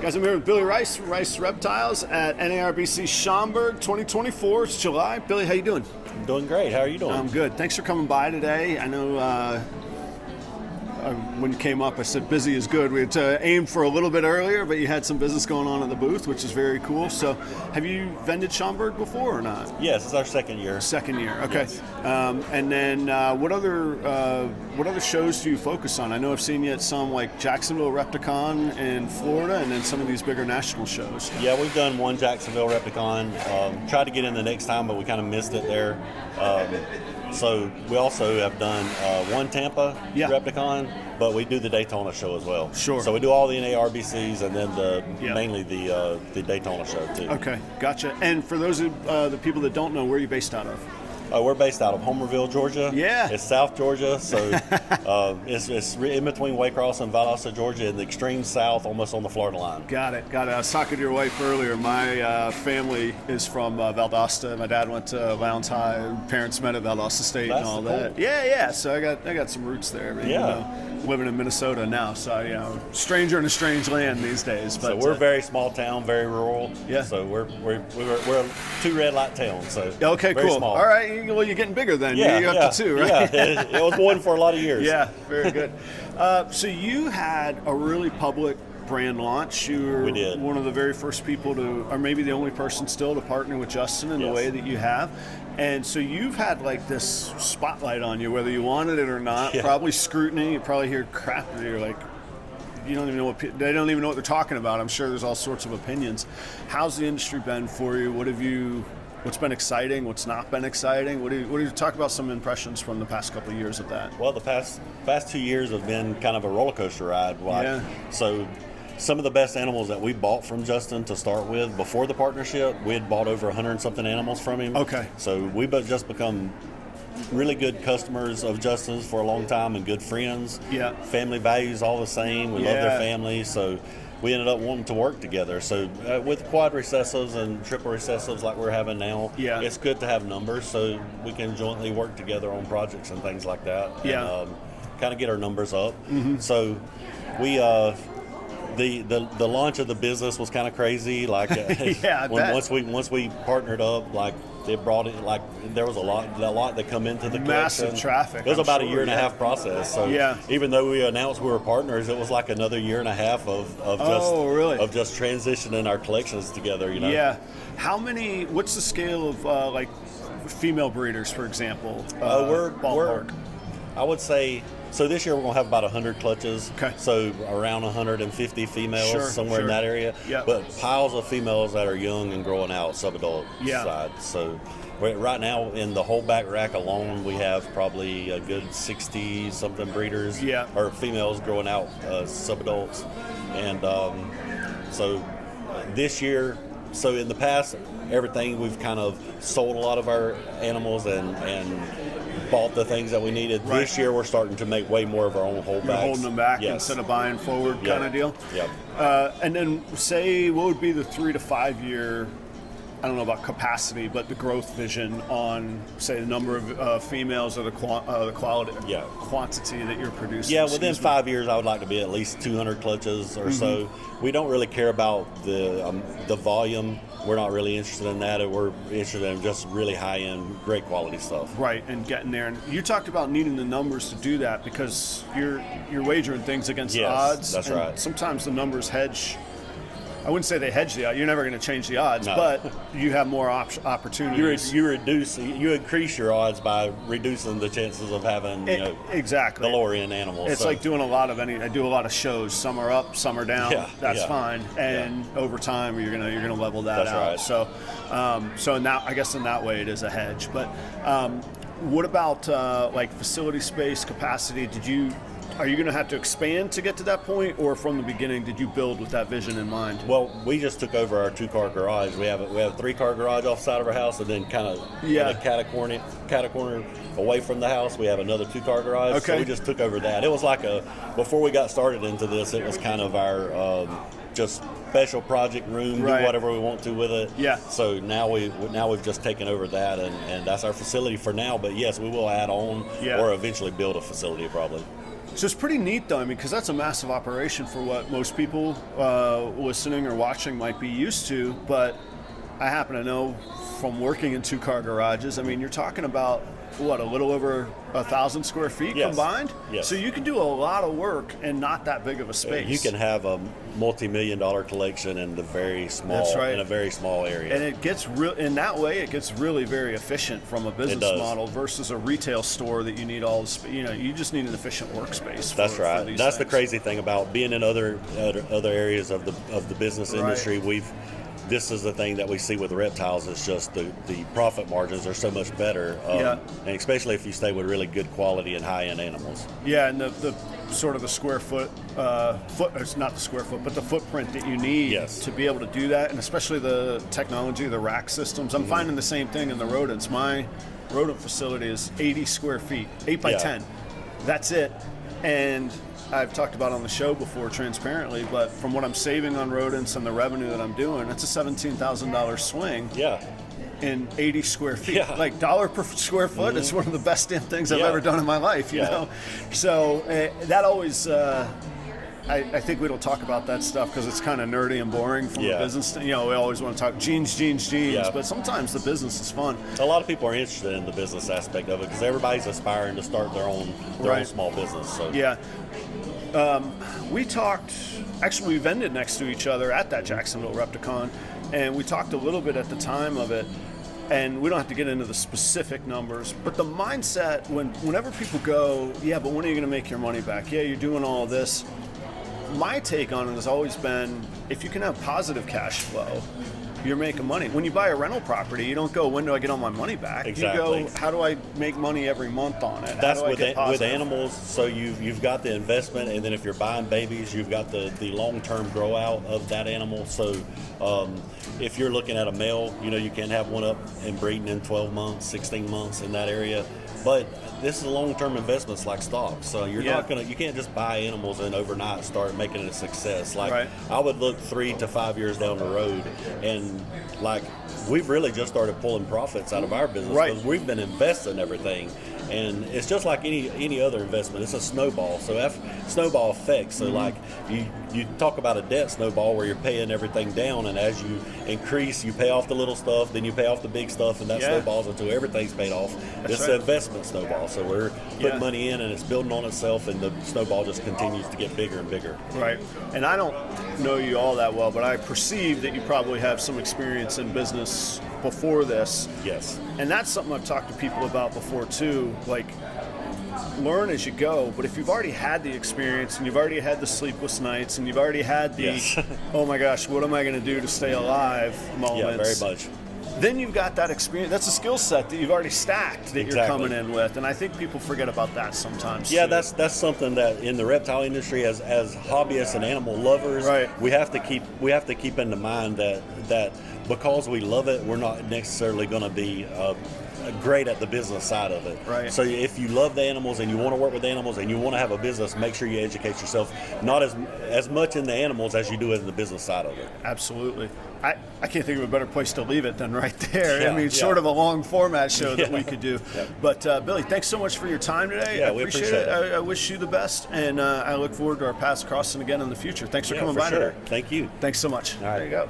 Guys, I'm here with Billy Rice from Rice Reptiles at NBC Schamburg 2024. It's July. Billy, how you doing? I'm doing great. How are you doing? I'm good. Thanks for coming by today. I know when you came up, I said busy is good. We had aimed for a little bit earlier, but you had some business going on at the booth, which is very cool. So have you vended Schamburg before or not? Yes, it's our second year. Second year, okay. Yes. And then what other shows do you focus on? I know I've seen you at some like Jacksonville Repticon in Florida, and then some of these bigger national shows. Yeah, we've done one Jacksonville Repticon. Tried to get in the next time, but we kind of missed it there. So we also have done one Tampa Repticon, but we do the Daytona show as well. Sure. So we do all the NARBCs and then mainly the Daytona show too. Okay, gotcha. And for those of the people that don't know, where are you based out of? We're based out of Homerville, Georgia. Yeah. It's South Georgia, so it's in between Waycross and Valdosta, Georgia, in the extreme south, almost on the Florida line. Got it. I was talking to your wife earlier. My family is from Valdosta. My dad went to Lowndes High. Parents met at Valdosta State and all that. Cool. Yeah. So I got some roots there. Living in Minnesota now, so stranger in a strange land these days. But so we're a very small town, very rural. Yeah. So we're a 2 red light town. So okay, very cool. Small. All right. Well, you're getting bigger then. Yeah, You're up to 2, right? Yeah. It was one for a lot of years. Yeah. Very good. So you had a really public brand launch. You were one of the very first people to, or maybe the only person still, to partner with Justin in the way that you have. And so you've had like this spotlight on you, whether you wanted it or not. Yeah. Probably scrutiny. You probably hear crap that you're like, they don't even know what they're talking about. I'm sure there's all sorts of opinions. How's the industry been for you? What's been exciting? What's not been exciting? What do you talk about? Some impressions from the past couple of years of that? Well, the past 2 years have been kind of a roller coaster ride. So some of the best animals that we bought from Justin to start with before the partnership, we had bought over 100 and something animals from him. Okay. So we've just become really good customers of Justin's for a long time and good friends. Yeah. Family values all the same. We love their family. So we ended up wanting to work together. So with quad recessives and triple recessives like we're having now, it's good to have numbers so we can jointly work together on projects and things like that. Yeah. And kind of get our numbers up. Mm-hmm. So we the launch of the business was kind of crazy. Like once we partnered up, like it brought it, like there was a lot that come into the massive collection. traffic. It was about a year and a half process. So even though we announced we were partners, it was like another year and a half of just transitioning our collections together. Yeah. How many? What's the scale of like female breeders, for example? Ballpark. I would say. So this year we're going to have about 100 clutches. Okay. So around 150 females, somewhere in that area. Yeah. But piles of females that are young and growing out, subadult side. So right now in the whole back rack alone, we have probably a good 60-something breeders or females growing out, subadults. And so this year, so in the past, everything we've kind of sold a lot of our animals and bought the things that we needed. Right. This year we're starting to make way more of our own holdbacks. You're holding them back instead of buying forward kind of deal? Yep. And then say, what would be the 3 to 5 year, I don't know about capacity, but the growth vision on, say, the number of females or the quality, quantity that you're producing? Yeah, within 5 years, I would like to be at least 200 clutches or so. We don't really care about the volume. We're not really interested in that. We're interested in just really high-end, great quality stuff. Right, and getting there. And you talked about needing the numbers to do that because you're wagering things against the odds. That's right. Sometimes the numbers hedge. I wouldn't say they hedge the odds. You're never going to change the odds, but you have more opportunities. You increase your odds by reducing the chances of having the lower end animals. It's like doing I do a lot of shows. Some are up, some are down. That's fine. And over time, you're gonna level that out. Right. So now I guess in that way it is a hedge. But what about like facility space capacity? Are you going to have to expand to get to that point, or from the beginning did you build with that vision in mind? Well, we just took over our 2-car garage. We have a 3-car garage off the side of our house, and then kind of a catacorner away from the house. We have another 2-car garage. Okay. So we just took over that. It was like before we got started into this, it was kind of our just special project room, do whatever we want to with it. Yeah. So now we've just taken over that, and that's our facility for now. But yes, we will add on or eventually build a facility probably. So it's pretty neat, though, I mean, because that's a massive operation for what most people listening or watching might be used to. But I happen to know from working in 2-car garages, I mean, you're talking about, what, a little over 1,000 square feet combined? Yes. So you can do a lot of work in not that big of a space. You can have a multi-million-dollar collection in the very small, That's right. in a very small area. And it gets in that way, it gets really very efficient from a business model versus a retail store that you need all the you just need an efficient workspace. That's right. For That's things. The crazy thing about being in other areas of the business industry. This is the thing that we see with reptiles, is just the profit margins are so much better, and especially if you stay with really good quality and high-end animals. Yeah, and the sort of the square foot, it's not the square foot, but the footprint that you need to be able to do that, and especially the technology, the rack systems. I'm finding the same thing in the rodents. My rodent facility is 80 square feet, 8 by 10. That's it. And I've talked about on the show before transparently, but from what I'm saving on rodents and the revenue that I'm doing, it's a $17,000 swing. In 80 square feet. Like dollar per square foot, it's one of the best damn things I've ever done in my life, you know? So that always, I think we don't talk about that stuff because it's kind of nerdy and boring from a business. We always want to talk genes, but sometimes the business is fun. A lot of people are interested in the business aspect of it because everybody's aspiring to start their own small business. So. We talked, actually we vended next to each other at that Jacksonville Repticon, and we talked a little bit at the time of it, and we don't have to get into the specific numbers, but the mindset, whenever people go, but when are you going to make your money back? You're doing all this. My take on it has always been, if you can have positive cash flow, you're making money. When you buy a rental property, you don't go, when do I get all my money back? Exactly. You go, how do I make money every month on it? That's with animals. So you've got the investment, and then if you're buying babies, you've got the long-term grow out of that animal. So if you're looking at a male, you can have one up and breeding in 12 months, 16 months in that area. But this is a long-term investments like stocks. So you can't just buy animals and overnight start making it a success. I would look 3 to 5 years down the road, and we've really just started pulling profits out of our business because we've been investing everything. And it's just like any other investment. It's a snowball. So snowball effect. So you talk about a debt snowball where you're paying everything down, and as you increase, you pay off the little stuff, then you pay off the big stuff, and that snowballs until everything's paid off. It's an investment snowball. So we're putting money in, and it's building on itself, and the snowball just continues to get bigger and bigger. Right. And I don't know you all that well, but I perceive that you probably have some experience in business before this. Yes. And that's something I've talked to people about before too. Learn as you go, but if you've already had the experience and you've already had the sleepless nights and you've already had the oh my gosh, what am I going to do to stay alive moments, very much, then you've got that experience. That's a skill set that you've already stacked that you're coming in with, and I think people forget about that sometimes too. That's something that in the reptile industry, as hobbyists and animal lovers, we have to keep in mind that because we love it, we're not necessarily going to be great at the business side of it. Right. So if you love the animals and you want to work with animals and you want to have a business, make sure you educate yourself not as much in the animals as you do in the business side of it. Absolutely. I can't think of a better place to leave it than right there. Sort of a long format show that we could do. But Billy, thanks so much for your time today. I appreciate it. I wish you the best, and I look forward to our paths crossing again in the future. Thanks for coming by today. Thank you. Thanks so much. All right. There you go.